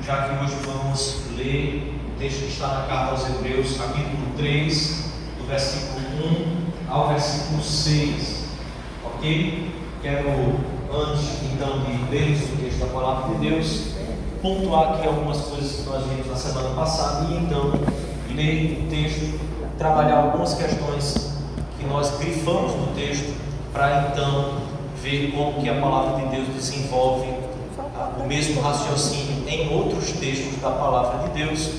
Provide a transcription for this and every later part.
já que hoje vamos ler o texto que está na carta aos Hebreus, capítulo 3, do versículo 1 ao versículo 6, ok? Quero, antes então de lermos o texto da palavra de Deus, pontuar aqui algumas coisas que nós vimos na semana passada e então ler o texto, trabalhar algumas questões que nós grifamos no texto, para então ver como que a palavra de Deus desenvolve o mesmo raciocínio em outros textos da palavra de Deus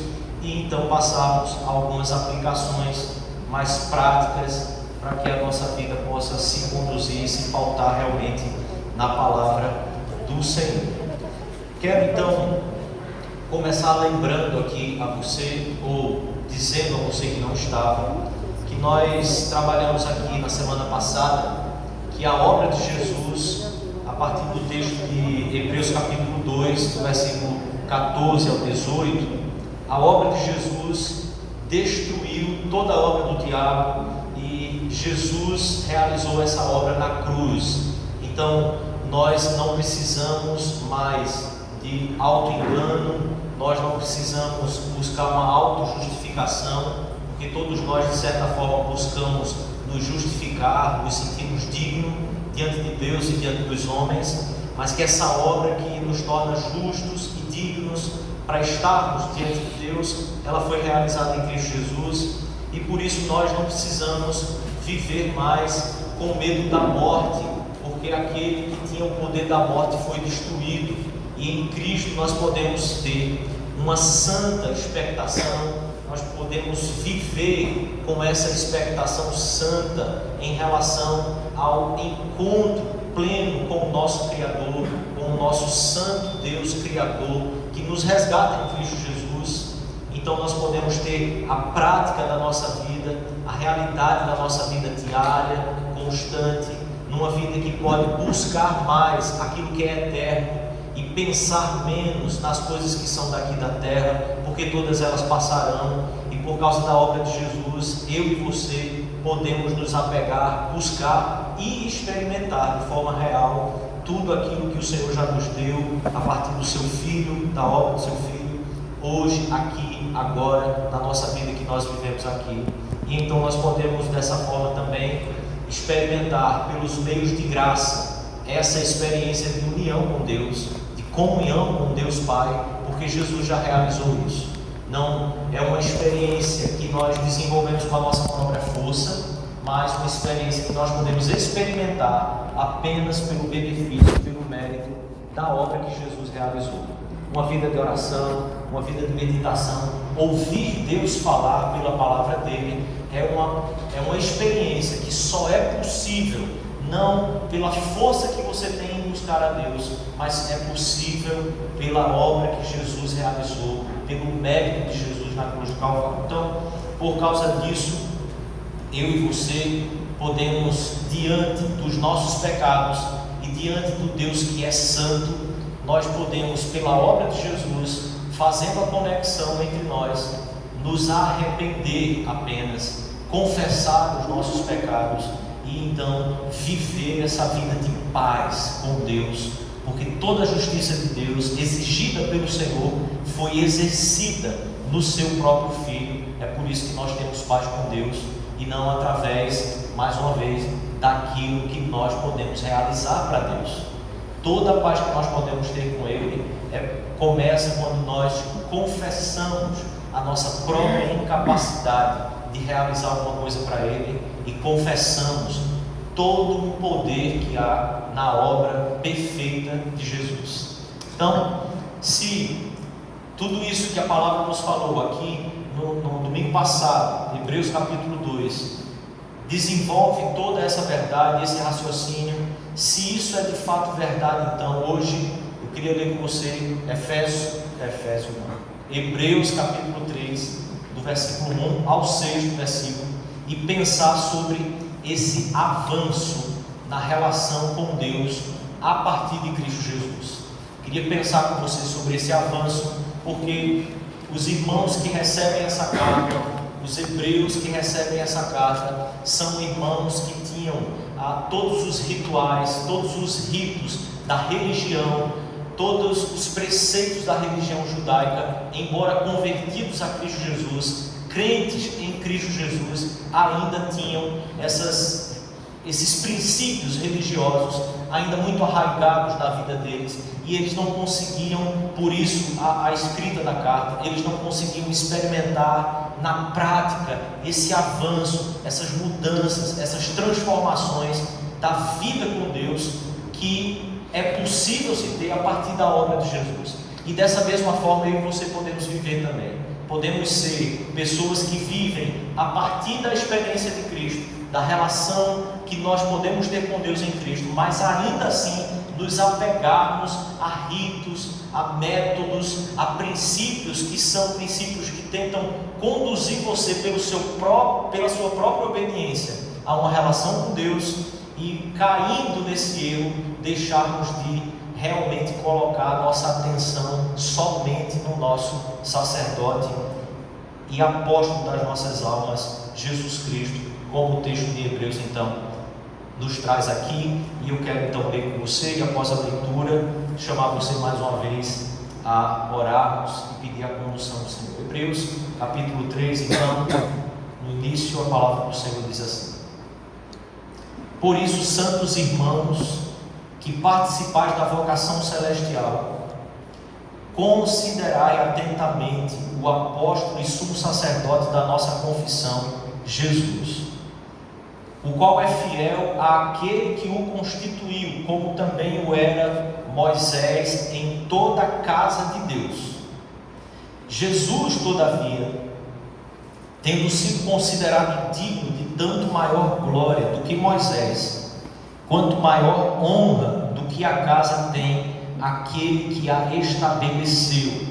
e então passarmos a algumas aplicações mais práticas para que a nossa vida possa se conduzir e se pautar realmente na palavra do Senhor. Quero então começar lembrando aqui a você, ou dizendo a você que não estava, que nós trabalhamos aqui na semana passada que a obra de Jesus, a partir do texto de Hebreus capítulo 2, do versículo 14 ao 18, a obra de Jesus destruiu toda a obra do diabo e Jesus realizou essa obra na cruz. Então nós não precisamos mais de auto-engano, nós não precisamos buscar uma auto-justificação, porque todos nós de certa forma buscamos nos justificar, nos sentirmos dignos diante de Deus e diante dos homens, mas que essa obra que nos torna justos e dignos para estarmos diante de Deus, ela foi realizada em Cristo Jesus, e por isso nós não precisamos viver mais com medo da morte, porque aquele que tinha o poder da morte foi destruído, e em Cristo nós podemos ter uma santa expectação. Nós podemos viver com essa expectação santa em relação ao encontro pleno com o nosso Criador, com o nosso Santo Deus Criador, que nos resgata em Cristo Jesus. Então nós podemos ter a prática da nossa vida, a realidade da nossa vida diária, constante, numa vida que pode buscar mais aquilo que é eterno e pensar menos nas coisas que são daqui da terra, porque todas elas passarão, e por causa da obra de Jesus, eu e você podemos nos apegar, buscar e experimentar de forma real tudo aquilo que o Senhor já nos deu a partir do seu Filho, da obra do seu Filho, hoje, aqui, agora, na nossa vida que nós vivemos aqui. E então nós podemos dessa forma também experimentar pelos meios de graça essa experiência de união com Deus, comunhão com Deus Pai, porque Jesus já realizou isso. Não é uma experiência que nós desenvolvemos com a nossa própria força, mas uma experiência que nós podemos experimentar apenas pelo benefício, pelo mérito da obra que Jesus realizou. Uma vida de oração, uma vida de meditação, ouvir Deus falar pela palavra dele é uma experiência que só é possível não pela força que você tem em buscar a Deus, mas é possível pela obra que Jesus realizou, pelo mérito de Jesus na cruz do Calvário. Então, por causa disso, eu e você podemos, diante dos nossos pecados e diante do Deus que é santo, nós podemos, pela obra de Jesus, fazendo a conexão entre nós, nos arrepender apenas, confessar os nossos pecados e então viver essa vida de paz com Deus, porque toda a justiça de Deus exigida pelo Senhor foi exercida no seu próprio Filho. É por isso que nós temos paz com Deus e não através, mais uma vez, daquilo que nós podemos realizar para Deus. Toda a paz que nós podemos ter com Ele começa quando nós confessamos a nossa própria incapacidade de realizar alguma coisa para Ele e confessamos todo o poder que há na obra perfeita de Jesus. Então, se tudo isso que a palavra nos falou aqui no domingo passado, Hebreus capítulo 2, desenvolve toda essa verdade, esse raciocínio, se isso é de fato verdade, então hoje eu queria ler com você Hebreus capítulo 3, do versículo 1 ao 6º versículo, e pensar sobre esse avanço na relação com Deus a partir de Cristo Jesus. Queria pensar com você sobre esse avanço, porque os irmãos que recebem essa carta, os hebreus que recebem essa carta, são irmãos que tinham todos os rituais, todos os ritos da religião todos os preceitos da religião judaica, embora convertidos a Cristo Jesus, crentes em Cristo Jesus, ainda tinham esses princípios religiosos ainda muito arraigados na vida deles, e eles não conseguiam, por isso a escrita da carta, eles não conseguiam experimentar na prática esse avanço, essas mudanças, essas transformações da vida com Deus que é possível se ter a partir da obra de Jesus. E dessa mesma forma eu e você podemos viver também. Podemos ser pessoas que vivem a partir da experiência de Cristo, da relação que nós podemos ter com Deus em Cristo, mas ainda assim nos apegarmos a ritos, a métodos, a princípios que são princípios que tentam conduzir você pela sua própria obediência a uma relação com Deus, e caindo nesse erro, deixarmos de realmente colocar a nossa atenção somente no nosso sacerdote e apóstolo das nossas almas, Jesus Cristo, como o texto de Hebreus então nos traz aqui. E eu quero então ler com você, e após a leitura chamar você mais uma vez a orarmos e pedir a condução do Senhor. Hebreus capítulo 3, então, no início a palavra do Senhor diz assim: por isso, santos irmãos, que participais da vocação celestial, considerai atentamente o apóstolo e sumo sacerdote da nossa confissão, Jesus, o qual é fiel àquele que o constituiu, como também o era Moisés em toda a casa de Deus. Jesus, todavia, tendo sido considerado digno de tanto maior glória do que Moisés, quanto maior honra do que a casa tem aquele que a estabeleceu.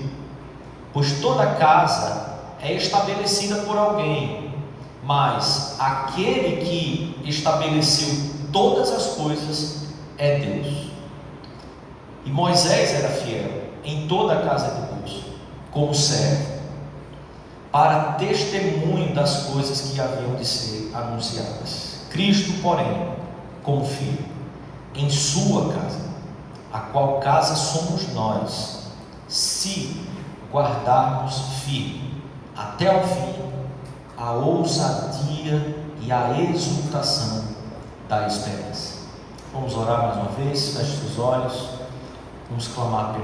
Pois toda casa é estabelecida por alguém, mas aquele que estabeleceu todas as coisas é Deus. E Moisés era fiel em toda a casa de Deus, como servo, para testemunho das coisas que haviam de ser anunciadas. Cristo, porém, como filho, em sua casa, a qual casa somos nós, se guardarmos firme até ao fim a ousadia e a exultação da esperança. Vamos orar mais uma vez. Feche os olhos. Vamos clamar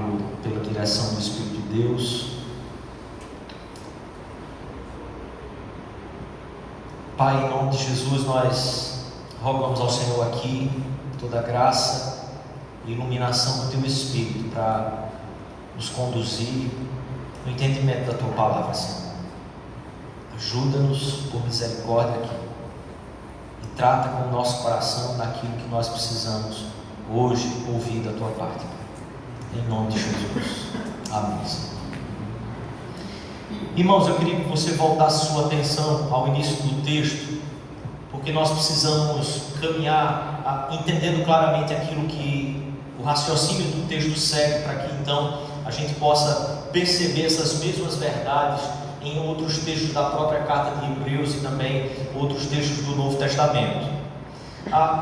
pela direção do Espírito de Deus. Pai, em nome de Jesus, nós rogamos ao Senhor aqui toda a graça e iluminação do Teu Espírito para nos conduzir no entendimento da Tua palavra, Senhor. Ajuda-nos por misericórdia aqui e trata com o nosso coração naquilo que nós precisamos hoje ouvir da Tua parte, Pai. Em nome de Jesus. Amém, Senhor. Irmãos, eu queria que você voltasse sua atenção ao início do texto, porque nós precisamos caminhar entendendo claramente aquilo que o raciocínio do texto segue, para que então a gente possa perceber essas mesmas verdades em outros textos da própria carta de Hebreus e também outros textos do Novo Testamento.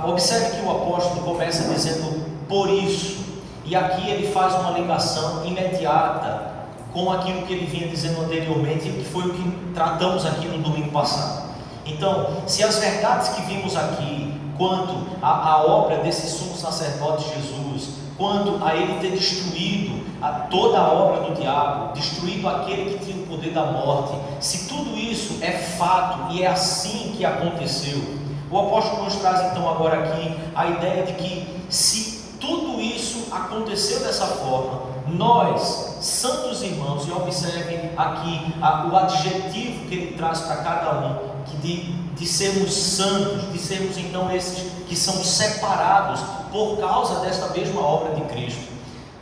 Observe que o apóstolo começa dizendo por isso, e aqui ele faz uma ligação imediata com aquilo que ele vinha dizendo anteriormente, e que foi o que tratamos aqui no domingo passado. Então, se as verdades que vimos aqui, quanto à obra desse sumo sacerdote Jesus, quanto a ele ter destruído toda a obra do diabo, destruído aquele que tinha o poder da morte, se tudo isso é fato e é assim que aconteceu, o apóstolo nos traz então agora aqui a ideia de que se tudo isso aconteceu dessa forma, nós, santos irmãos, e observe aqui o adjetivo que ele traz para cada um, que de sermos santos, de sermos então esses que são separados por causa desta mesma obra de Cristo,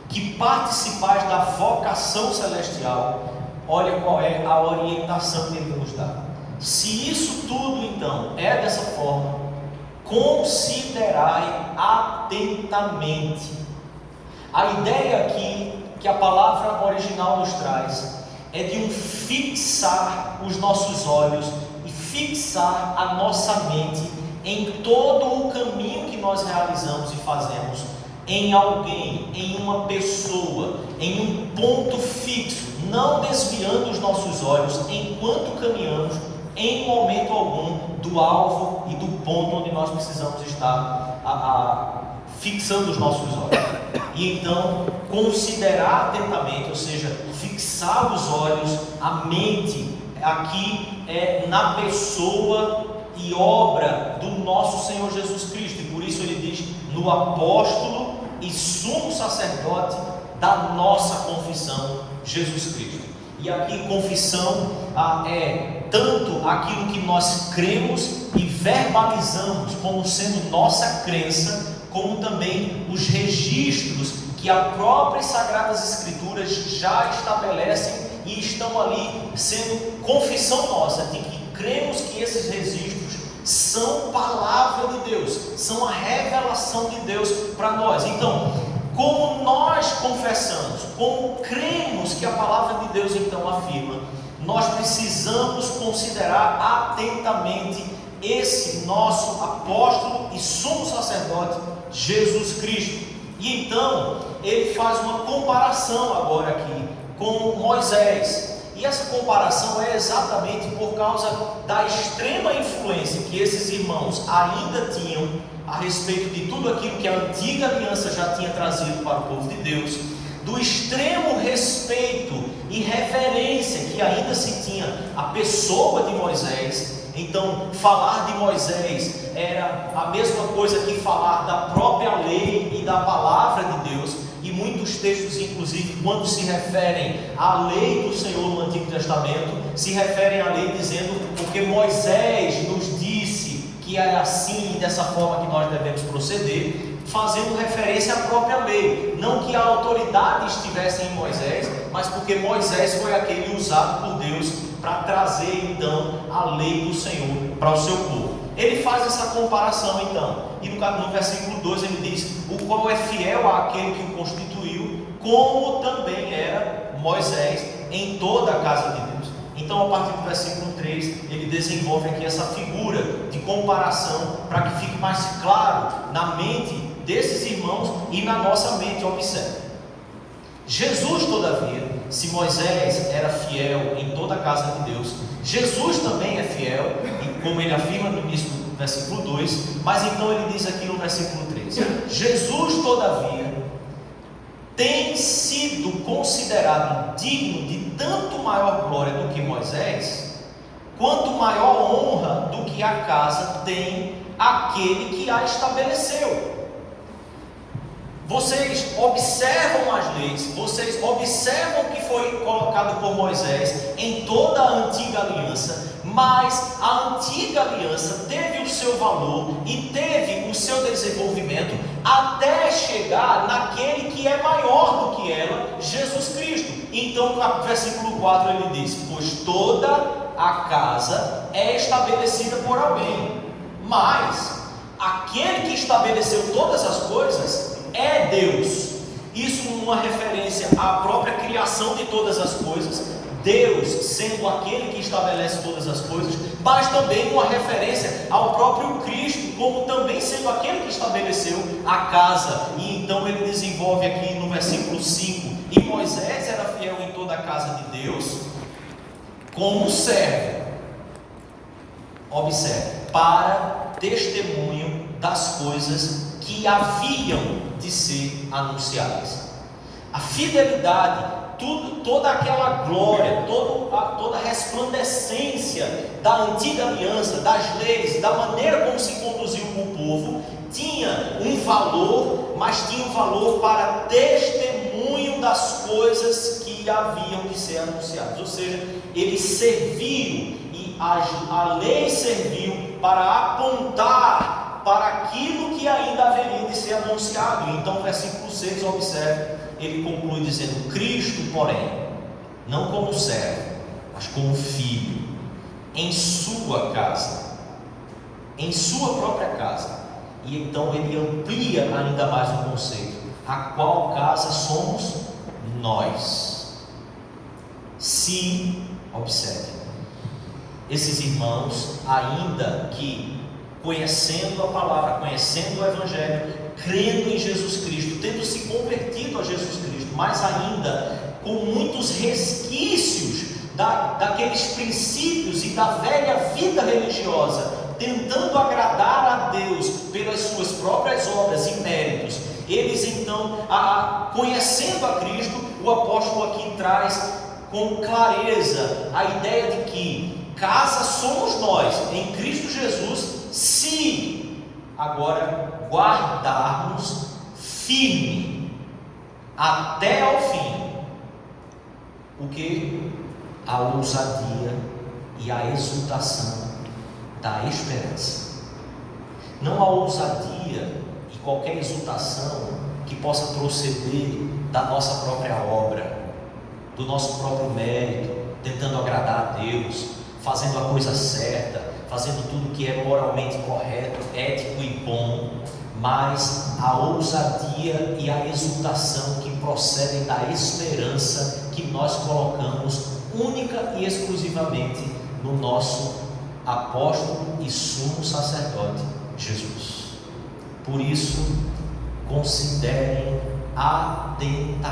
que participais da vocação celestial. Olha qual é a orientação que ele nos dá. Se isso tudo então é dessa forma, considerai atentamente. A ideia aqui que a palavra original nos traz é de um fixar os nossos olhos e fixar a nossa mente em todo o caminho que nós realizamos e fazemos em alguém, em uma pessoa, em um ponto fixo, não desviando os nossos olhos enquanto caminhamos em momento algum do alvo e do ponto onde nós precisamos estar fixando os nossos olhos. E então considerar atentamente, ou seja, fixar os olhos, a mente aqui na pessoa e obra do nosso Senhor Jesus Cristo. E por isso ele diz: no apóstolo e sumo sacerdote da nossa confissão, Jesus Cristo. E aqui confissão é tanto aquilo que nós cremos e verbalizamos como sendo nossa crença, como também os registros que as próprias Sagradas Escrituras já estabelecem e estão ali sendo confissão nossa, de que cremos que esses registros são palavra de Deus, são a revelação de Deus para nós. Então, como nós confessamos, como cremos que a palavra de Deus então afirma, nós precisamos considerar atentamente esse nosso apóstolo e sumo sacerdote, Jesus Cristo. E então ele faz uma comparação agora aqui com Moisés. E essa comparação é exatamente por causa da extrema influência que esses irmãos ainda tinham a respeito de tudo aquilo que a antiga aliança já tinha trazido para o povo de Deus, do extremo respeito e reverência que ainda se tinha à pessoa de Moisés. Então, falar de Moisés era a mesma coisa que falar da própria lei e da palavra de Deus. E muitos textos, inclusive, quando se referem à lei do Senhor no Antigo Testamento, se referem à lei dizendo: porque Moisés nos disse que é assim e dessa forma que nós devemos proceder, fazendo referência à própria lei. Não que a autoridade estivesse em Moisés, mas porque Moisés foi aquele usado por Deus para trazer então a lei do Senhor para o seu povo. Ele faz essa comparação então, e no versículo 2 ele diz: o qual é fiel àquele que o constituiu, como também era Moisés em toda a casa de Deus. Então, a partir do versículo 3, ele desenvolve aqui essa figura de comparação, para que fique mais claro na mente desses irmãos e na nossa mente. Observe: Jesus, todavia, se Moisés era fiel em toda a casa de Deus, Jesus também é fiel, como ele afirma no início do versículo 2, mas então ele diz aqui no versículo 3: Jesus, todavia, tem sido considerado digno de tanto maior glória do que Moisés, quanto maior honra do que a casa tem aquele que a estabeleceu. Vocês observam as leis, vocês observam o que foi colocado por Moisés em toda a antiga aliança, mas a antiga aliança teve o seu valor e teve o seu desenvolvimento até chegar naquele que é maior do que ela, Jesus Cristo. Então, no versículo 4 ele diz: pois toda a casa é estabelecida por alguém, mas aquele que estabeleceu todas as coisas é Deus. Isso uma referência à própria criação de todas as coisas, Deus sendo aquele que estabelece todas as coisas, mas também uma referência ao próprio Cristo, como também sendo aquele que estabeleceu a casa. E então ele desenvolve aqui no versículo 5: e Moisés era fiel em toda a casa de Deus, como servo, observe, para testemunho das coisas que haviam de ser anunciadas. A fidelidade, toda aquela glória, toda a resplandecência da antiga aliança, das leis, da maneira como se conduziu com o povo, tinha um valor, mas tinha um valor para testemunho das coisas que haviam de ser anunciadas. Ou seja, ele serviu, e a lei serviu para apontar para aquilo que ainda haveria de ser anunciado. Então, versículo 6, observe, ele conclui dizendo: Cristo, porém, não como servo, mas como filho, em sua casa, em sua própria casa. E então ele amplia ainda mais o conceito: a qual casa somos nós. Se, observe, esses irmãos, ainda que conhecendo a palavra, conhecendo o Evangelho, crendo em Jesus Cristo, tendo se convertido a Jesus Cristo, mas ainda com muitos resquícios daqueles princípios e da velha vida religiosa, tentando agradar a Deus pelas suas próprias obras e méritos, eles então, conhecendo a Cristo, o apóstolo aqui traz com clareza a ideia de que casa somos nós em Cristo Jesus, se agora guardarmos firme até ao fim o que? A ousadia e a exultação da esperança. Não a ousadia e qualquer exultação que possa proceder da nossa própria obra, do nosso próprio mérito, tentando agradar a Deus, fazendo a coisa certa, fazendo tudo que é moralmente correto, ético e bom, mas a ousadia e a exultação que procedem da esperança que nós colocamos única e exclusivamente no nosso apóstolo e sumo sacerdote Jesus. Por isso, considerem atentamente,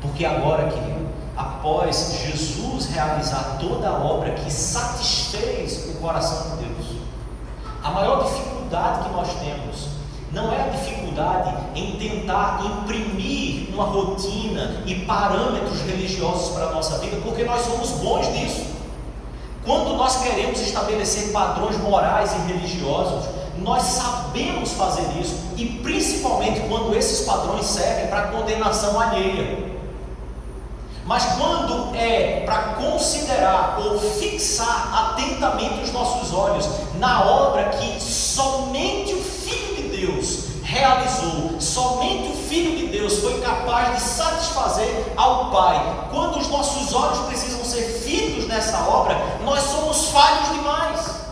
porque agora, querido, após Jesus realizar toda a obra que satisfez o coração de Deus, a maior dificuldade que nós temos não é a dificuldade em tentar imprimir uma rotina e parâmetros religiosos para a nossa vida, porque nós somos bons nisso. Quando nós queremos estabelecer padrões morais e religiosos, nós sabemos fazer isso, e principalmente quando esses padrões servem para condenação alheia. Mas quando é para considerar ou fixar atentamente os nossos olhos na obra que somente o Filho de Deus realizou, somente o Filho de Deus foi capaz de satisfazer ao Pai, quando os nossos olhos precisam ser fitos nessa obra, nós somos falhos demais.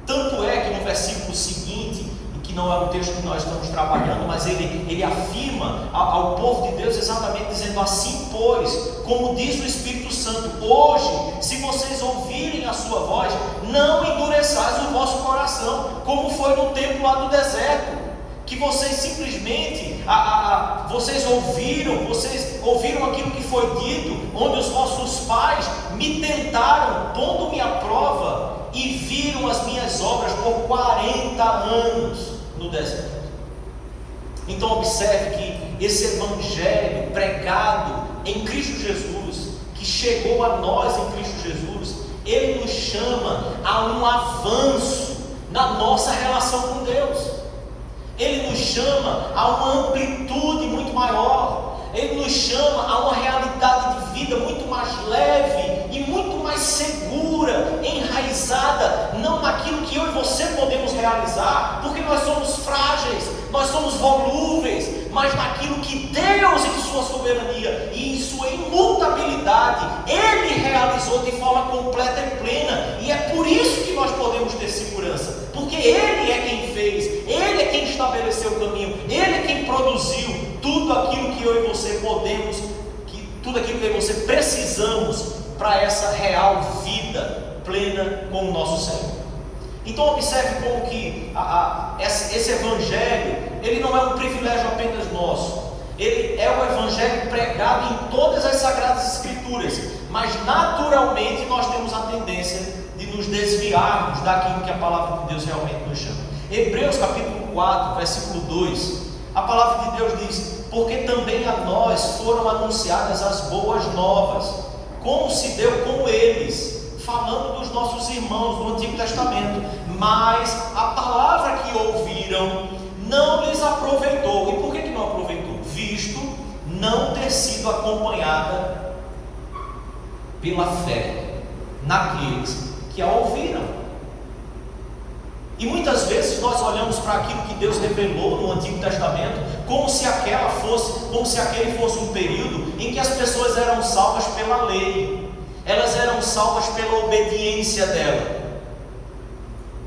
Tanto é que no versículo seguinte, que não é o texto que nós estamos trabalhando, mas ele afirma ao povo de Deus exatamente dizendo assim: pois, como diz o Espírito Santo, hoje, se vocês ouvirem a sua voz, não endureçais o vosso coração, como foi no tempo lá do deserto, que vocês simplesmente, vocês ouviram aquilo que foi dito, onde os vossos pais me tentaram, pondo-me à prova, e viram as minhas obras por 40 anos no deserto. Então observe que esse evangelho pregado em Cristo Jesus, que chegou a nós em Cristo Jesus, ele nos chama a um avanço na nossa relação com Deus. Ele nos chama a uma amplitude muito maior. Ele nos chama a uma realidade de vida muito mais leve e muito mais segura, enraizada, não naquilo que eu e você podemos realizar, porque nós somos frágeis, nós somos volúveis, mas naquilo que Deus, em sua soberania e em sua imutabilidade, Ele realizou de forma completa e plena. E é por isso que nós podemos ter segurança, porque Ele é quem fez, Ele é quem estabeleceu o caminho, Ele é quem produziu tudo aquilo que eu e você podemos, tudo aquilo que eu e você precisamos para essa real vida plena com o nosso Senhor. Então observe como que esse evangelho, ele não é um privilégio apenas nosso, ele é o evangelho pregado em todas as sagradas escrituras, mas naturalmente nós temos a tendência de nos desviarmos daquilo que a palavra de Deus realmente nos chama. Hebreus capítulo 4, versículo 2, a palavra de Deus diz: porque também a nós foram anunciadas as boas novas, como se deu com eles, falando dos nossos irmãos do Antigo Testamento, mas a palavra que ouviram não lhes aproveitou. E por que não aproveitou? Visto não ter sido acompanhada pela fé naqueles que a ouviram. E muitas vezes nós olhamos para aquilo que Deus revelou no Antigo Testamento como se aquele fosse um período em que as pessoas eram salvas pela lei, elas eram salvas pela obediência dela.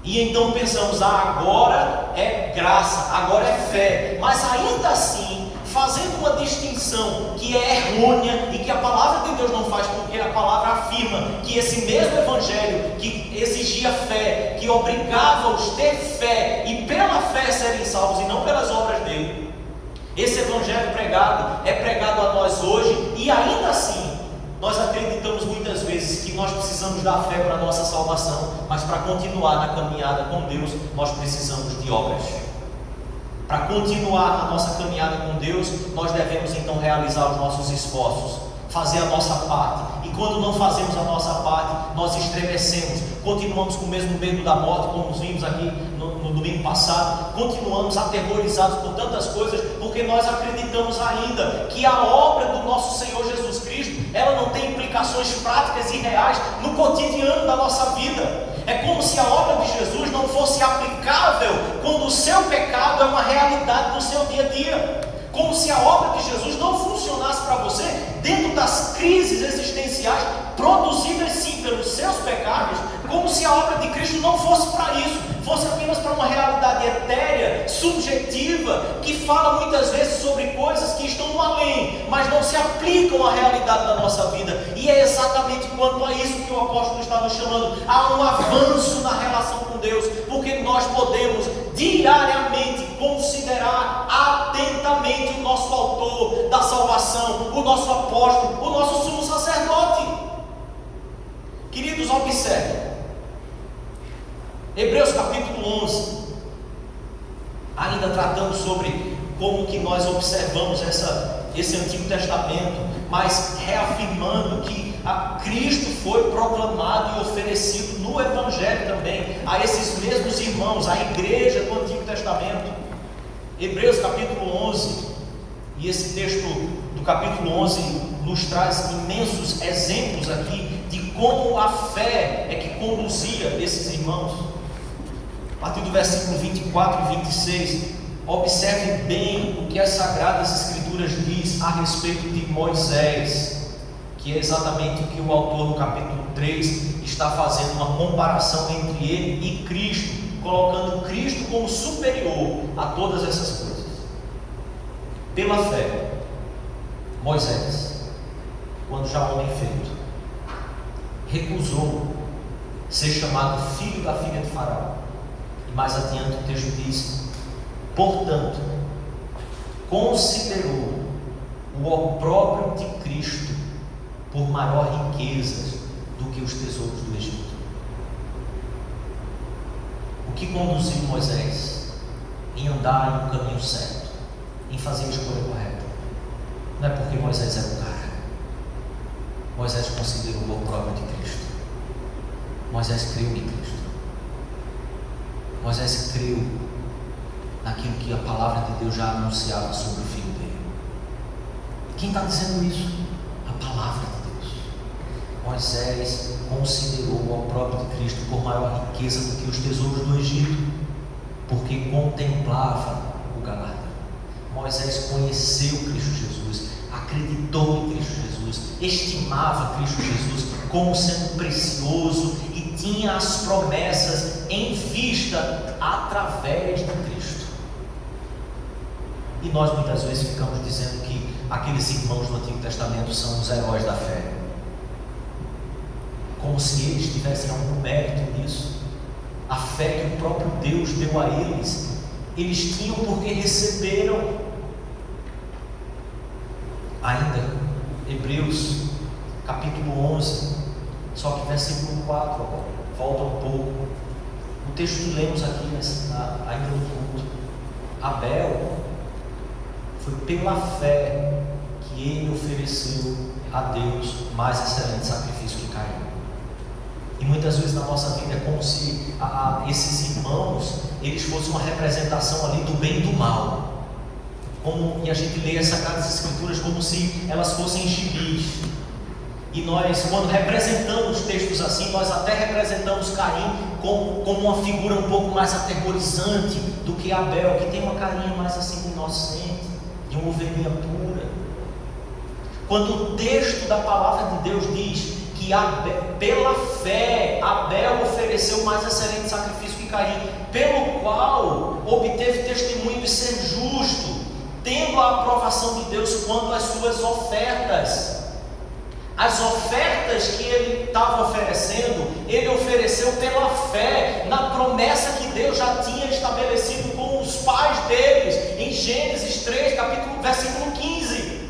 E então pensamos: agora é graça, agora é fé. Mas ainda assim fazendo uma distinção que é errônea e que a palavra de Deus não faz, porque a palavra afirma que esse mesmo evangelho que exigia fé, que obrigava-os a ter fé e pela fé serem salvos e não pelas obras dele, esse evangelho pregado é pregado a nós hoje, e ainda assim nós acreditamos muitas vezes que nós precisamos da fé para a nossa salvação, mas para continuar na caminhada com Deus nós precisamos de obras. Para continuar na nossa caminhada com Deus, nós devemos então realizar os nossos esforços, fazer a nossa parte. E quando não fazemos a nossa parte, nós estremecemos, continuamos com o mesmo medo da morte, como vimos aqui no domingo passado, continuamos aterrorizados por tantas coisas, porque nós acreditamos ainda que a obra do nosso Senhor Jesus Cristo, ela não tem implicações práticas e reais no cotidiano da nossa vida. É como se a obra de Jesus não fosse aplicável quando o seu pecado é uma realidade no seu dia a dia. Como se a obra de Jesus não funcionasse para você dentro das crises existenciais produzidas sim pelos seus pecados, como se a obra de Cristo não fosse para isso, fosse apenas para uma realidade etérea, subjetiva, que fala muitas vezes sobre coisas que estão no além, mas não se aplicam à realidade da nossa vida. E é exatamente quanto a isso que o apóstolo está nos chamando, a um avanço na relação com Deus, porque nós podemos diariamente considerar atentamente o nosso autor da salvação, o nosso apóstolo, o nosso sumo sacerdote. Queridos, observem Hebreus capítulo 11, ainda tratando sobre como que nós observamos esse Antigo Testamento, mas reafirmando que a Cristo foi proclamado e oferecido no Evangelho também a esses mesmos irmãos, a igreja do Antigo Testamento. Hebreus capítulo 11, e esse texto do capítulo 11 nos traz imensos exemplos aqui de como a fé é que conduzia esses irmãos. A partir do versículo 24 e 26, observe bem o que as Sagradas Escrituras diz a respeito de Moisés, que é exatamente o que o autor no capítulo 3 está fazendo uma comparação entre ele e Cristo, colocando Cristo como superior a todas essas coisas. Pela fé, Moisés, quando já homem feito, recusou ser chamado filho da filha de Faraó. E mais adiante o texto diz: portanto, considerou o opróbrio de Cristo por maior riqueza do que os tesouros do Egito. O que conduziu Moisés em andar no caminho certo, em fazer a escolha correta? Não é porque Moisés era o cara. Moisés considerou o opróbrio de Cristo. Moisés creu em Cristo. Moisés creu naquilo que a palavra de Deus já anunciava sobre o filho dele. Quem está dizendo isso? A palavra de Deus. Moisés considerou o opróbrio de Cristo por maior riqueza do que os tesouros do Egito, porque contemplava o galardão. Moisés conheceu Cristo Jesus, acreditou em Cristo Jesus, estimava Cristo Jesus como sendo precioso e tinha as promessas em vista através de Cristo. E nós muitas vezes ficamos dizendo que aqueles irmãos do Antigo Testamento são os heróis da fé, como se eles tivessem algum mérito nisso. A fé que o próprio Deus deu a eles, eles tinham porque receberam. Ainda, Hebreus capítulo 11, só que versículo 4 agora, volta um pouco. O texto que lemos aqui ainda no culto. Abel, foi pela fé que ele ofereceu a Deus mais excelente sacrifício que Caim. E muitas vezes na nossa vida é como se esses irmãos, eles fossem uma representação ali do bem e do mal. E a gente lê as Sagradas Escrituras como se elas fossem gibis. E nós, quando representamos textos assim, nós até representamos Caim como uma figura um pouco mais aterrorizante do que Abel, que tem uma carinha mais assim inocente, de uma ovelhinha pura. Quando o texto da palavra de Deus diz que pela fé Abel ofereceu mais excelente sacrifício que Caim, pelo qual obteve testemunho de ser justo, tendo a aprovação de Deus quanto às suas ofertas. As ofertas que ele estava oferecendo, ele ofereceu pela fé na promessa que Deus já tinha estabelecido com os pais deles, em Gênesis 3, versículo 15.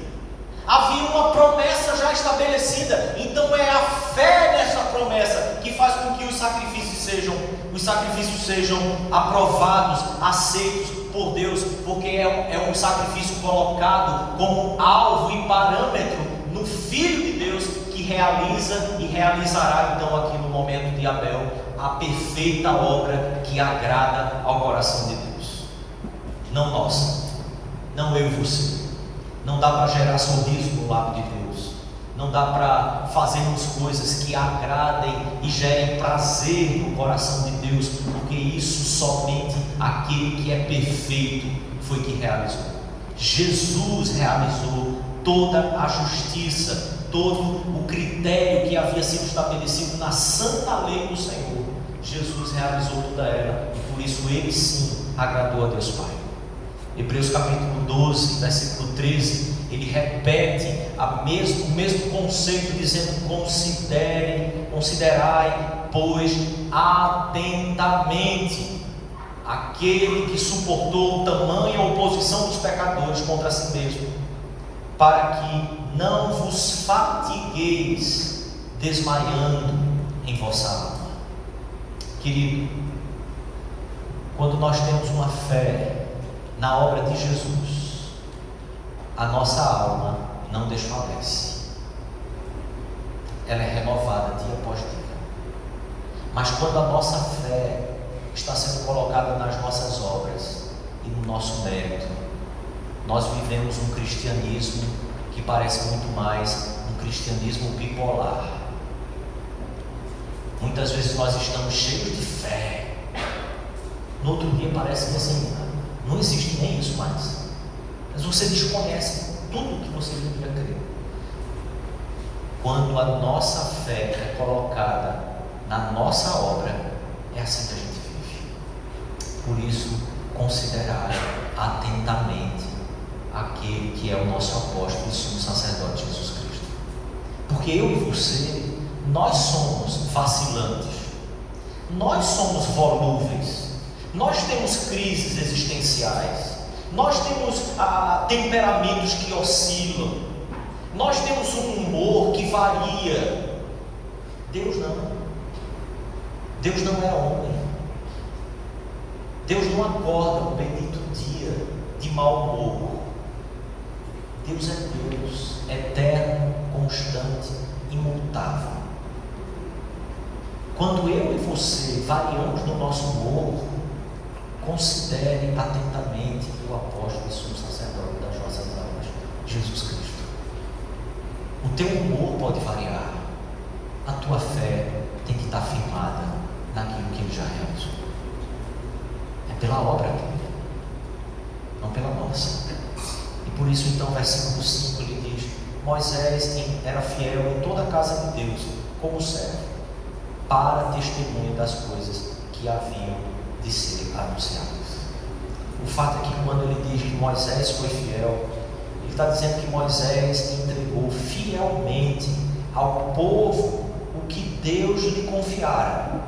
Havia uma promessa já estabelecida, então é a fé nessa promessa que faz com que os sacrifícios sejam aprovados, aceitos por Deus, porque é um sacrifício colocado como alvo e parâmetro no Filho de Deus, que realiza e realizará então aqui no momento de Abel a perfeita obra que agrada ao coração de Deus. Não nossa, não eu e você. Não dá para gerar sorriso no lado de Deus. Não dá para fazermos coisas que agradem e gerem prazer no coração de Deus, porque isso somente aquele que é perfeito foi que realizou. Jesus realizou toda a justiça, todo o critério que havia sido estabelecido na santa lei do Senhor. Jesus realizou toda ela, e por isso ele sim agradou a Deus Pai. Hebreus capítulo 12, versículo 13, ele repete o mesmo conceito, dizendo: considerai, pois, atentamente aquele que suportou tamanha oposição dos pecadores contra si mesmo, para que não vos fatigueis desmaiando em vossa alma. Querido, quando nós temos uma fé na obra de Jesus, a nossa alma não desfalece, ela é renovada dia após dia. Mas quando a nossa fé está sendo colocada nas nossas obras e no nosso mérito, nós vivemos um cristianismo que parece muito mais um cristianismo bipolar. Muitas vezes nós estamos cheios de fé, no outro dia parece que assim, não existe nem isso mais, mas você desconhece tudo que você devia crer. Quando a nossa fé é colocada na nossa obra, é assim que a gente vive. Por isso, considerai atentamente aquele que é o nosso apóstolo e sumo sacerdote, Jesus Cristo. Porque eu e você, nós somos vacilantes, nós somos volúveis, nós temos crises existenciais, nós temos temperamentos que oscilam, nós temos um humor que varia. Deus não. Deus não é homem. Deus não acorda um bendito dia de mau humor. Deus é Deus, eterno, constante, imutável. Quando eu e você variamos no nosso humor, considere atentamente o apóstolo e sumo sacerdote das nossas almas, Jesus Cristo. O teu humor pode variar, a tua fé tem que estar firmada naquilo que ele já realizou. É pela obra dele, não pela nossa. E por isso então, versículo 5 ele diz: Moisés era fiel em toda a casa de Deus, como servo, para testemunho das coisas que haviam de ser anunciadas. O fato é que quando ele diz que Moisés foi fiel, ele está dizendo que Moisés entregou fielmente ao povo o que Deus lhe confiara,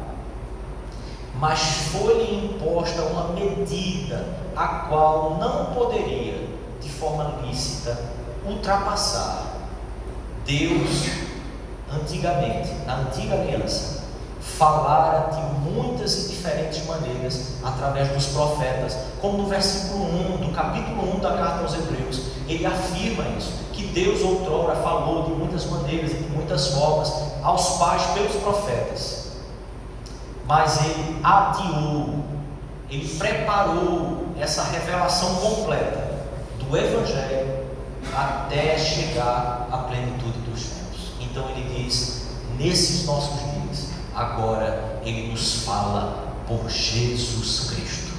mas foi-lhe imposta uma medida a qual não poderia, de forma lícita, ultrapassar. Deus, antigamente, na antiga aliança, falara de muitas e diferentes maneiras através dos profetas, como no versículo 1 do capítulo 1 da carta aos Hebreus, ele afirma isso, que Deus outrora falou de muitas maneiras e de muitas formas aos pais pelos profetas, mas ele adiou, ele preparou essa revelação completa do Evangelho até chegar à plenitude dos tempos. Então ele diz, nesses nossos dias, agora ele nos fala por Jesus Cristo.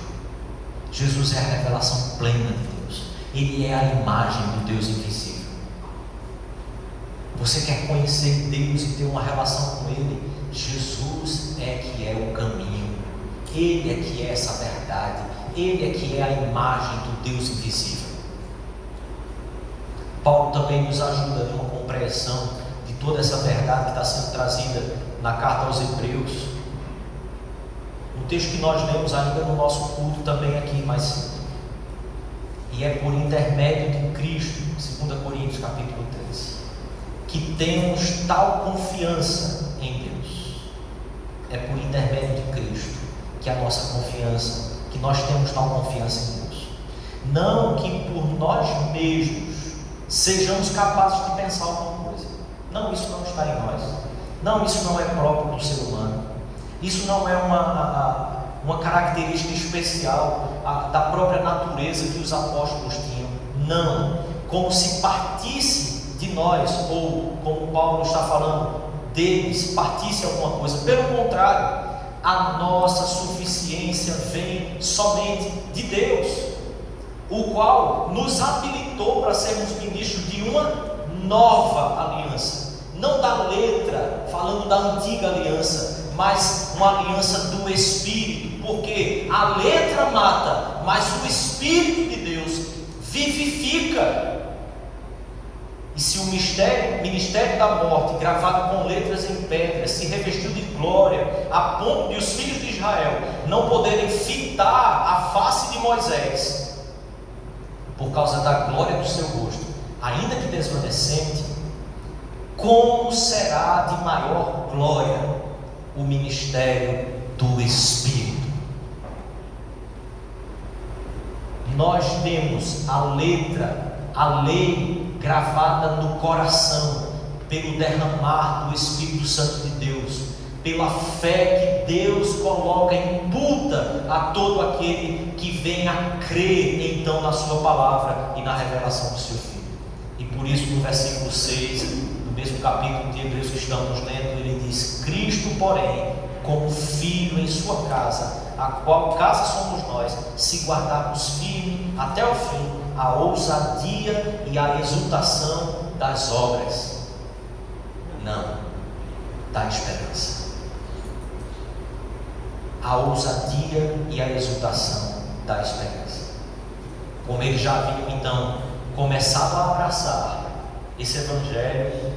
Jesus é a revelação plena de Deus, ele é a imagem do Deus invisível. Você quer conhecer Deus e ter uma relação com ele? Jesus é que é o caminho, ele é que é essa verdade, ele é que é a imagem do Deus invisível. Paulo também nos ajuda numa compreensão de toda essa verdade que está sendo trazida na carta aos Hebreus. Um texto que nós lemos ainda no nosso culto também aqui mais cedo. E é por intermédio de Cristo, 2 Coríntios capítulo 13, que temos tal confiança em Deus. É por intermédio de Cristo que a nossa confiança, que nós temos tal confiança em Deus. Não que por nós mesmos sejamos capazes de pensar alguma coisa. Não, isso não está em nós. Não, isso não é próprio do ser humano. Isso não é uma característica especial da própria natureza que os apóstolos tinham. Não, como se partisse de nós, ou como Paulo está falando, deles, partisse alguma coisa. Pelo contrário, a nossa suficiência vem somente de Deus, o qual nos habilitou para sermos ministros de uma nova aliança. Não da letra, falando da antiga aliança, mas uma aliança do Espírito, porque a letra mata, mas o Espírito de Deus vivifica. E se o ministério da morte, gravado com letras em pedra, se revestiu de glória, a ponto de os filhos de Israel não poderem fitar a face de Moisés, por causa da glória do seu rosto, ainda que desvanecente, como será de maior glória o ministério do Espírito? Nós temos a letra, a lei gravada no coração, pelo derramar do Espírito Santo de Deus, pela fé que Deus coloca, imputa a todo aquele que venha a crer então na sua palavra e na revelação do seu Filho. E por isso no versículo 6 mesmo capítulo de Hebreus que estamos lendo, ele diz: Cristo, porém, como filho em sua casa, a qual casa somos nós, se guardarmos firme até o fim a ousadia e a exultação das obras, não da esperança. A ousadia e a exultação da esperança. Como eles já haviam então começado a abraçar esse evangelho,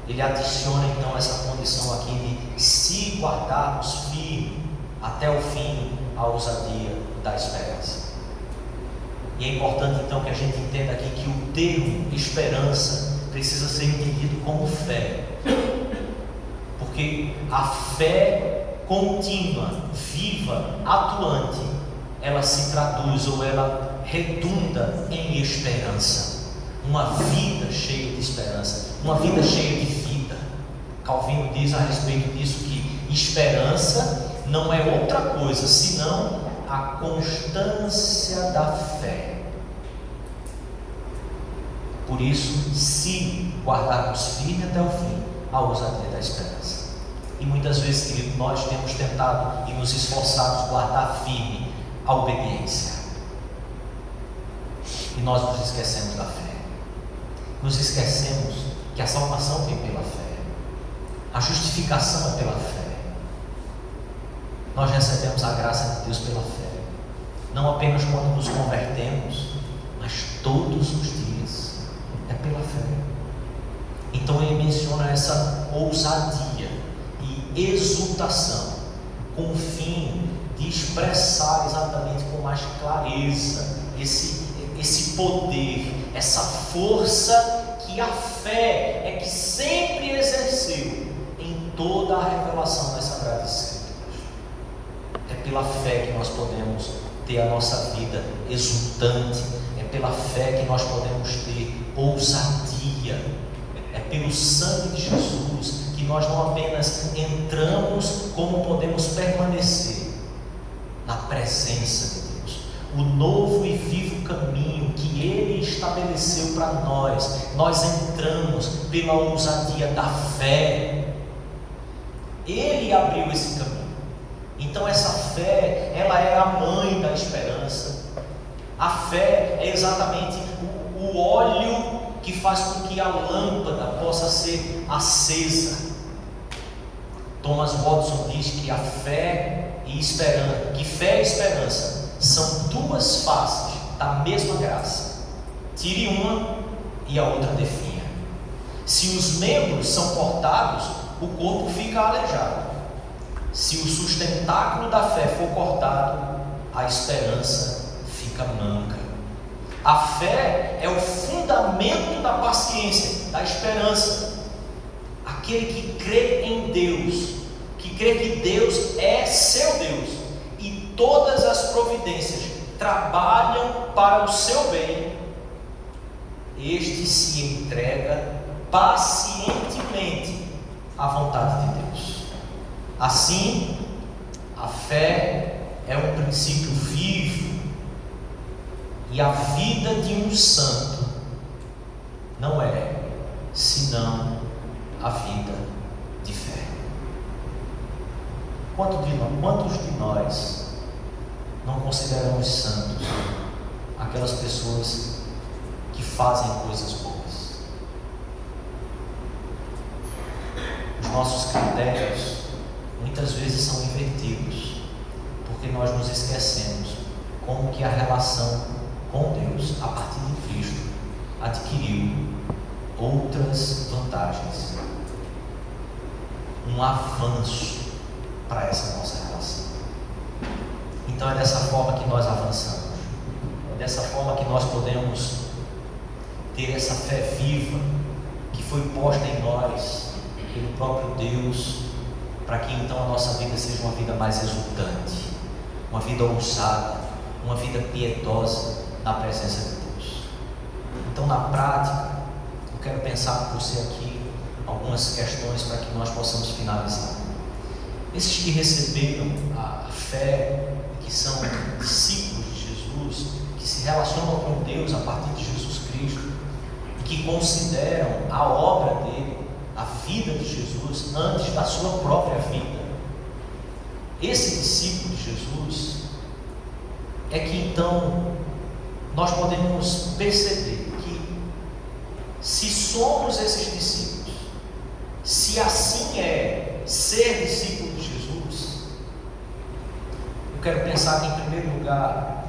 ele adiciona então essa condição aqui de se guardarmos firme até o fim a ousadia da esperança. E é importante então que a gente entenda aqui que o termo esperança precisa ser entendido como fé, porque a fé contínua, viva, atuante, ela se traduz ou ela redunda em esperança. Uma vida cheia de esperança, uma vida cheia de vida. Calvino diz a respeito disso que esperança não é outra coisa senão a constância da fé. Por isso, se guardarmos firme até o fim a ousadia da esperança. E muitas vezes, querido, nós temos tentado e nos esforçado guardar firme a obediência, e nós nos esquecemos da fé. Nos esquecemos que a salvação vem pela fé, a justificação é pela fé. Nós recebemos a graça de Deus pela fé, não apenas quando nos convertemos, mas todos os dias, é pela fé. Então ele menciona essa ousadia e exultação, com o fim de expressar exatamente com mais clareza esse poder, essa força que a fé é que sempre exerceu em toda a revelação das Sagradas Escrituras. É pela fé que nós podemos ter a nossa vida exultante, é pela fé que nós podemos ter ousadia, é pelo sangue de Jesus que nós não apenas entramos, como podemos permanecer na presença de Deus. O novo e vivo caminho que Ele estabeleceu para nós entramos pela ousadia da fé. Ele abriu esse caminho. Então essa fé, ela é a mãe da esperança. A fé é exatamente o óleo que faz com que a lâmpada possa ser acesa. Thomas Watson diz que a fé e esperança, que fé e esperança são duas faces da mesma graça. Tire uma e a outra definha. Se os membros são cortados, o corpo fica aleijado. Se o sustentáculo da fé for cortado, a esperança fica manca. A fé é o fundamento da paciência, da esperança. Aquele que crê em Deus, que crê que Deus é seu Deus e todas as providências trabalham para o seu bem, este se entrega pacientemente à vontade de Deus. Assim, a fé é um princípio vivo, e a vida de um santo não é senão a vida de fé. Quantos de nós não consideramos santos aquelas pessoas que fazem coisas boas? Os nossos critérios muitas vezes são invertidos, porque nós nos esquecemos como que a relação com Deus, a partir de Cristo, adquiriu outras vantagens, um avanço para essa nossa relação. Então é dessa forma que nós avançamos, é dessa forma que nós podemos ter essa fé viva que foi posta em nós pelo próprio Deus, para que então a nossa vida seja uma vida mais exultante, uma vida ousada, uma vida piedosa na presença de Deus. Então, na prática, eu quero pensar com você aqui algumas questões para que nós possamos finalizar. Esses que receberam a fé, que são discípulos de Jesus, que se relacionam com Deus a partir de Jesus Cristo, e que consideram a obra dele, a vida de Jesus, antes da sua própria vida. Esse discípulo de Jesus é que então nós podemos perceber que, se somos esses discípulos, se assim é ser discípulo de Jesus, eu quero pensar que, em primeiro lugar,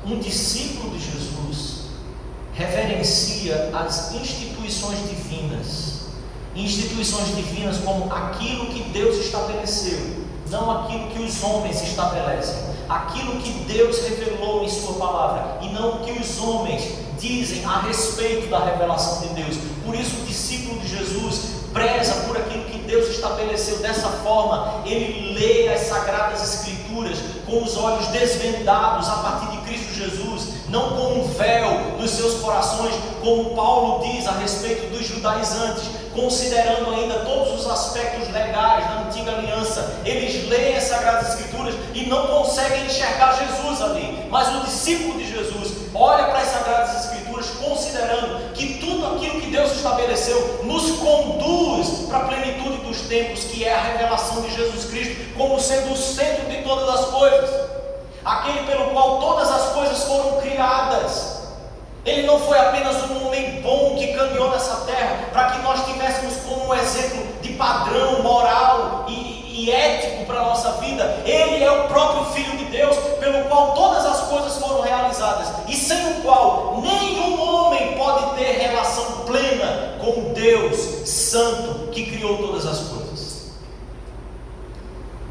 um discípulo de Jesus reverencia as instituições divinas como aquilo que Deus estabeleceu, não aquilo que os homens estabelecem, aquilo que Deus revelou em sua palavra, e não o que os homens dizem a respeito da revelação de Deus. Por isso o discípulo de Jesus preza por aquilo que Deus estabeleceu. Dessa forma, ele lê as Sagradas Escrituras com os olhos desvendados a partir de Cristo Jesus, não com um véu nos seus corações, como Paulo diz a respeito dos judaizantes, considerando ainda todos os aspectos legais da antiga aliança. Eles leem as Sagradas Escrituras e não conseguem enxergar Jesus ali, mas o discípulo de Jesus olha para as Sagradas Escrituras considerando que tudo aquilo que Deus estabeleceu nos conduz para a plenitude dos tempos, que é a revelação de Jesus Cristo como sendo o centro de todas as coisas, aquele pelo qual todas as coisas foram criadas. Ele não foi apenas um homem bom que caminhou nessa terra para que nós tivéssemos como um exemplo de padrão moral e ético para a nossa vida. Ele é o próprio Filho de Deus, pelo qual todas as coisas foram realizadas, e sem o qual nenhum homem pode ter relação plena com Deus Santo, que criou todas as coisas.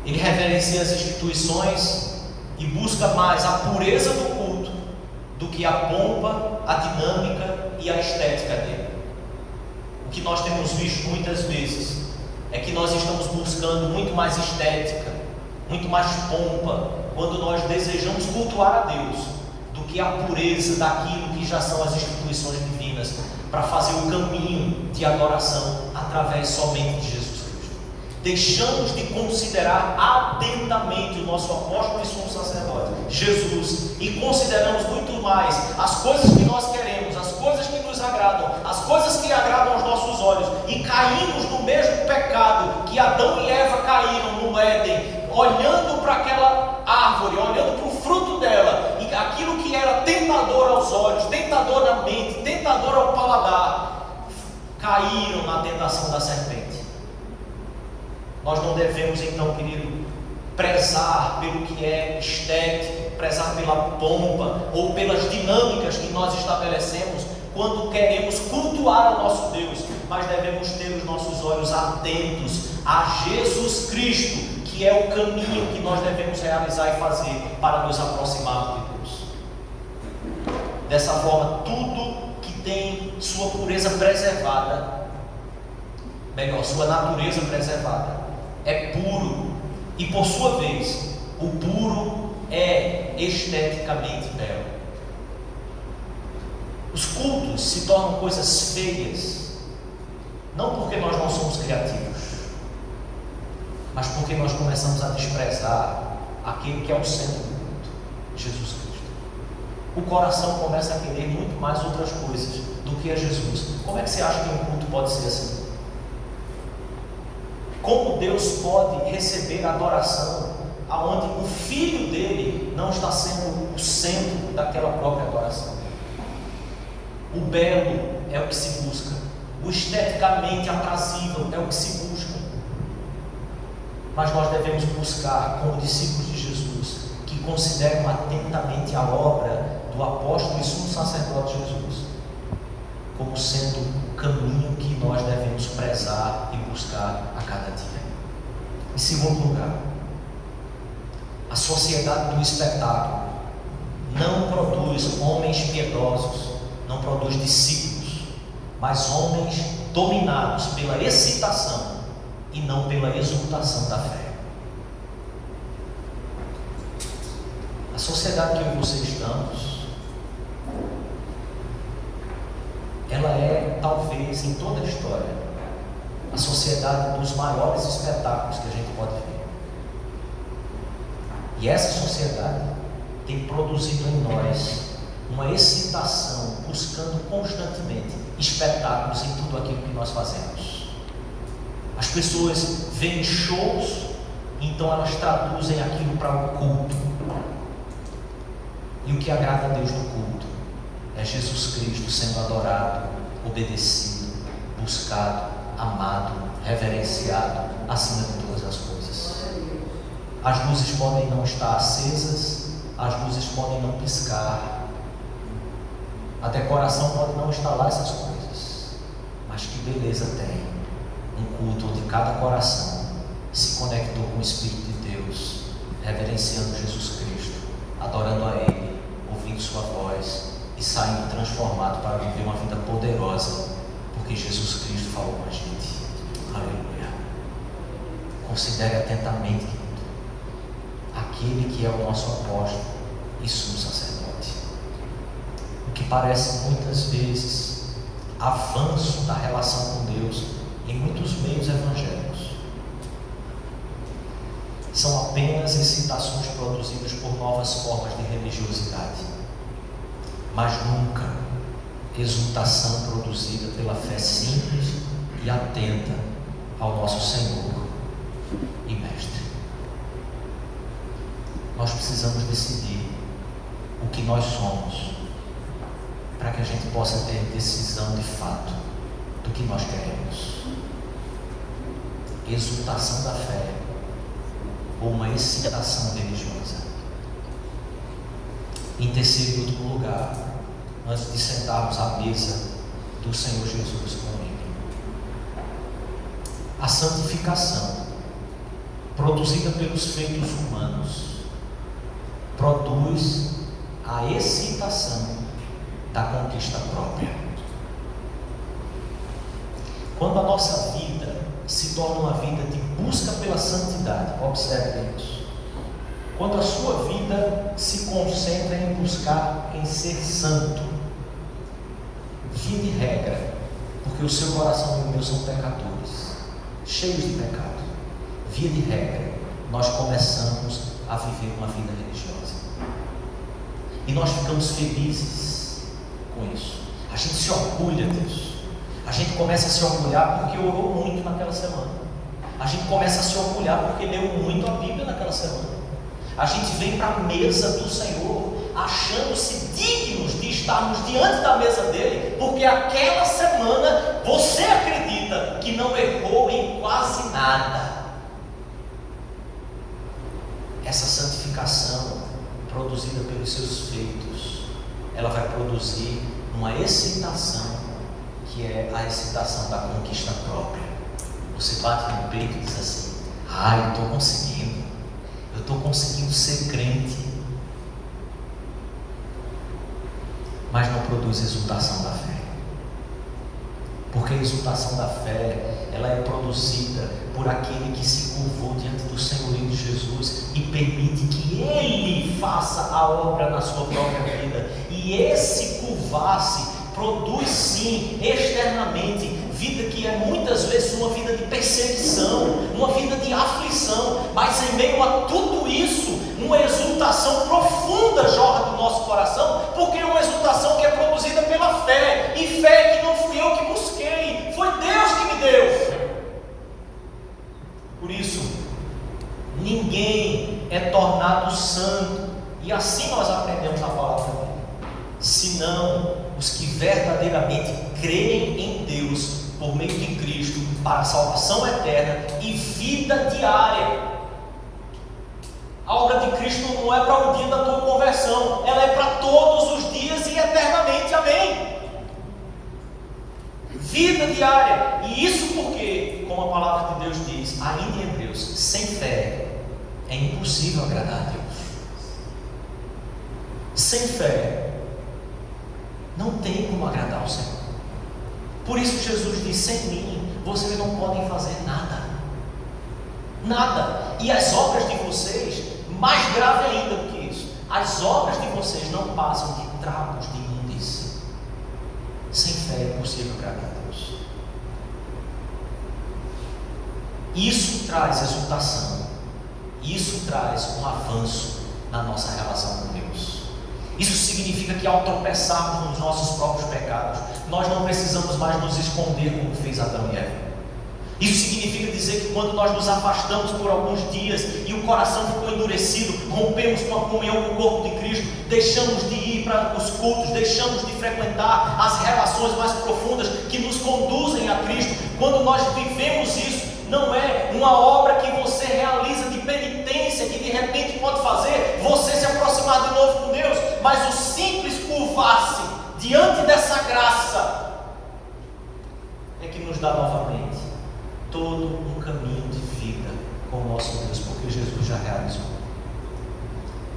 Ele reverencia as instituições e busca mais a pureza do culto do que a pompa, a dinâmica e a estética dele. O que nós temos visto muitas vezes é que nós estamos buscando muito mais estética, muito mais pompa, quando nós desejamos cultuar a Deus, do que a pureza daquilo que já são as instituições divinas, para fazer o caminho de adoração através somente de Jesus Cristo. Deixamos de considerar atentamente o nosso apóstolo e sumo sacerdote, Jesus, e consideramos muito mais as coisas que nós queremos, as coisas que nos agradam, as coisas que agradam aos nossos olhos, e caímos no mesmo pecado que Adão e Eva caíram no Éden, olhando para aquela árvore, olhando para o fruto dela, e aquilo que era tentador aos olhos, tentador na mente, tentador ao paladar, caíram na tentação da serpente. Nós não devemos então, querido, prezar pelo que é estético, prezar pela pompa ou pelas dinâmicas que nós estabelecemos quando queremos cultuar o nosso Deus, mas devemos ter os nossos olhos atentos a Jesus Cristo, que é o caminho que nós devemos realizar e fazer para nos aproximarmos de Deus. Dessa forma, tudo que tem sua pureza preservada, melhor, sua natureza preservada, é puro, e por sua vez, o puro é esteticamente belo. Os cultos se tornam coisas feias, não porque nós não somos criativos, mas porque nós começamos a desprezar aquele que é o centro do culto, Jesus Cristo. O coração começa a querer muito mais outras coisas do que a Jesus. Como é que você acha que um culto pode ser assim? Como Deus pode receber adoração aonde o Filho dele não está sendo o centro daquela própria adoração? O belo é o que se busca, o esteticamente aprazível é o que se busca. Mas nós devemos buscar, como discípulos de Jesus, que consideram atentamente a obra do apóstolo e sumo sacerdote Jesus, como sendo o caminho que nós devemos prezar e buscar a cada dia. Em segundo lugar, a sociedade do espetáculo não produz homens piedosos, não produz discípulos, mas homens dominados pela excitação e não pela exultação da fé. A sociedade que eu e você estamos, ela é, talvez, em toda a história, a sociedade dos maiores espetáculos que a gente pode ver. E essa sociedade tem produzido em nós uma excitação, buscando constantemente espetáculos em tudo aquilo que nós fazemos. As pessoas veem shows, então elas traduzem aquilo para um culto. E o que agrada a Deus no culto é Jesus Cristo sendo adorado, obedecido, buscado, amado, reverenciado, acima de todas as coisas. As luzes podem não estar acesas, as luzes podem não piscar, a decoração pode não estar lá, essas coisas, mas que beleza tem um culto onde cada coração se conectou com o Espírito de Deus, reverenciando Jesus Cristo, adorando a Ele, ouvindo sua voz e saindo transformado para viver uma vida poderosa, porque Jesus Cristo falou com a gente. Aleluia. Considere atentamente, querido, aquele que é o nosso apóstolo e sumo sacerdote. O que parece muitas vezes avanço da relação com Deus em muitos meios evangélicos são apenas excitações produzidas por novas formas de religiosidade, mas nunca exultação produzida pela fé simples e atenta ao nosso Senhor e Mestre. Nós precisamos decidir o que nós somos, para que a gente possa ter decisão de fato do que nós queremos. Exultação da fé ou uma excitação religiosa. Em terceiro e último lugar, antes de sentarmos à mesa do Senhor Jesus com Ele, a santificação produzida pelos feitos humanos produz a excitação da conquista própria. Quando a nossa vida se torna uma vida de busca pela santidade, observe isso. Quando a sua vida se concentra em buscar em ser santo, via de regra, porque o seu coração e o meu são pecadores, cheios de pecado, via de regra, nós começamos a viver uma vida religiosa. E nós ficamos felizes com isso. A gente se orgulha disso. A gente começa a se orgulhar porque orou muito naquela semana. A gente começa a se orgulhar porque leu muito a Bíblia naquela semana. A gente vem para a mesa do Senhor achando-se dignos de estarmos diante da mesa dele, porque aquela semana você acredita que não errou em quase nada. Essa santificação produzida pelos seus feitos, ela vai produzir uma excitação que é a excitação da conquista própria. Você bate no peito e diz assim: eu estou conseguindo ser crente, mas não produz exultação da fé. Porque a exultação da fé, ela é produzida por aquele que se curvou diante do senhorio de Jesus e permite que Ele faça a obra na sua própria vida. E esse curvar-se produz sim, externamente, vida que é muitas vezes uma vida de perseguição, uma vida de aflição, mas em meio a tudo isso, uma exultação profunda jorra do nosso coração, porque é uma exultação que é produzida pela fé, e fé que não fui eu que busquei, foi Deus que me deu. Por isso, ninguém é tornado santo, e assim nós aprendemos na palavra dele, senão os que verdadeiramente creem em Deus por meio de Cristo para a salvação eterna e vida diária. A obra de Cristo não é para o dia da tua conversão, ela é para todos os dias e eternamente, amém? Vida diária. E isso porque, como a palavra de Deus diz, ainda em Hebreus, sem fé é impossível agradar a Deus. Sem fé não tem como agradar ao Senhor. Por isso Jesus diz: sem mim vocês não podem fazer nada. Nada. E as obras de vocês, mais grave ainda do que isso, as obras de vocês não passam de trapos de imundície. Sem fé é impossível agradar a Deus. Isso traz exultação. Isso traz um avanço na nossa relação com Deus. Isso significa que ao tropeçarmos nos nossos próprios pecados, nós não precisamos mais nos esconder como fez Adão e Eva. Isso significa dizer que quando nós nos afastamos por alguns dias e o coração ficou endurecido, rompemos com a comunhão com o corpo de Cristo, deixamos de ir para os cultos, deixamos de frequentar as relações mais profundas que nos conduzem a Cristo. Quando nós vivemos isso, não é uma obra que você realiza de penitência, que de repente pode fazer você se aproximar de novo com Deus, mas o simples curvar-se diante dessa graça é que nos dá novamente todo um caminho de vida com o nosso Deus, porque Jesus já realizou.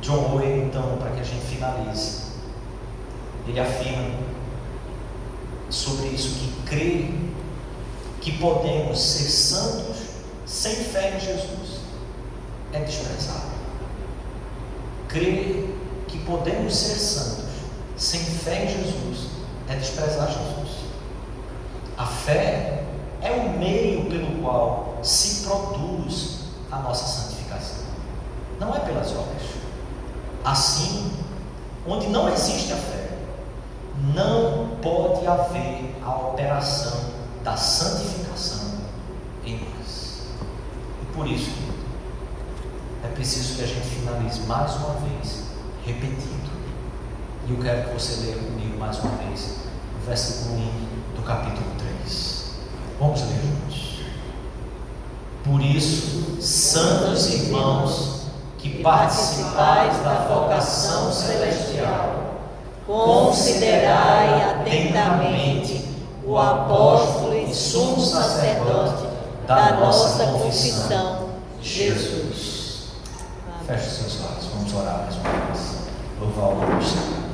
John Owen, então, para que a gente finalize, ele afirma sobre isso, que crê que podemos ser santos sem fé em Jesus é desprezável. Crer que podemos ser santos sem fé em Jesus é desprezar Jesus. A fé é o meio pelo qual se produz a nossa santificação, não é pelas obras. Assim, onde não existe a fé, não pode haver a operação da santificação em nós. E por isso, é preciso que a gente finalize mais uma vez, repetindo. E eu quero que você leia comigo mais uma vez o versículo 1 do capítulo 3. Vamos ler juntos. Por isso, santos irmãos, que participais da vocação celestial, considerai atentamente o apóstolo e sumo sacerdote da nossa confissão, Jesus. Feche os seus olhos, vamos orar mais uma vez. Louvar o nome do Senhor.